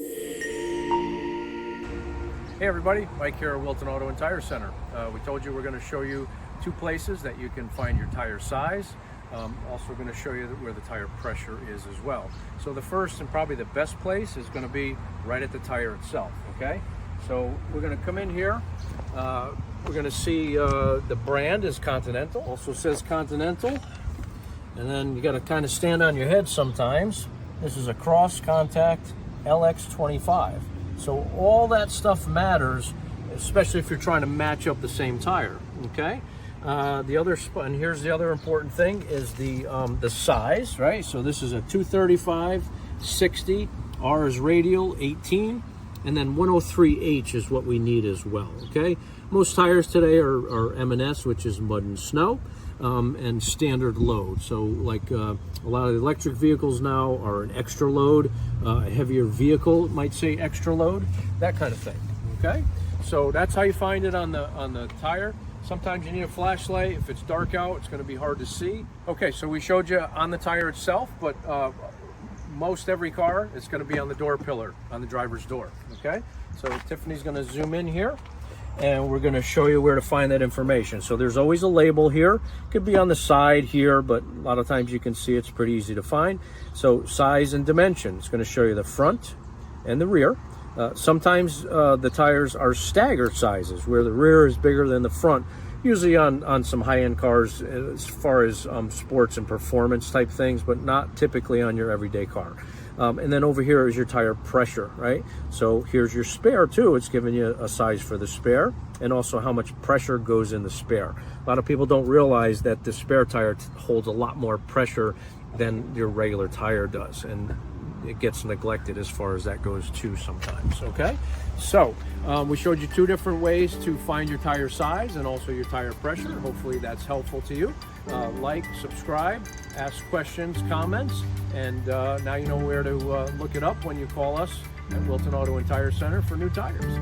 Hey everybody, Mike here at Wilton Auto and Tire Center. We told you we're going to show you two places that you can find your tire size. Also going to show you where the tire pressure is as well. So the first and probably the best place is going to be right at the tire itself, okay? So we're going to come in here. We're going to see the brand is Continental. Also says Continental. And then you got to kind of stand on your head sometimes. This is a cross contact LX25. So all that stuff matters, especially if you're trying to match up the same tire, okay? And here's the other important thing is the size, right? So this is a 235/60, R is radial 18, and then 103H is what we need as well, okay? Most tires today are M&S, which is mud and snow, and standard load. So like a lot of the electric vehicles now are an extra load. A heavier vehicle might say extra load, that kind of thing, okay? So that's how you find it on the tire. Sometimes you need a flashlight. If it's dark out, it's going to be hard to see. Okay, so we showed you on the tire itself, but most every car is going to be on the door pillar, on the driver's door, okay? So Tiffany's going to zoom in here, and we're going to show you where to find that information. So there's always a label here. Could be on the side here, but a lot of times you can see it's pretty easy to find. So size and dimension. It's going to show you the front and the rear. Sometimes the tires are staggered sizes, where the rear is bigger than the front, usually on some high-end cars as far as sports and performance type things, but not typically on your everyday car. And then over here is your tire pressure, right? So here's your spare too. It's giving you a size for the spare and also how much pressure goes in the spare. A lot of people don't realize that the spare tire holds a lot more pressure than your regular tire does, and it gets neglected as far as that goes too sometimes, okay? So we showed you two different ways to find your tire size and also your tire pressure. Hopefully that's helpful to you. Like, subscribe, ask questions, comments, and now you know where to look it up when you call us at Wilton Auto and Tire Center for new tires.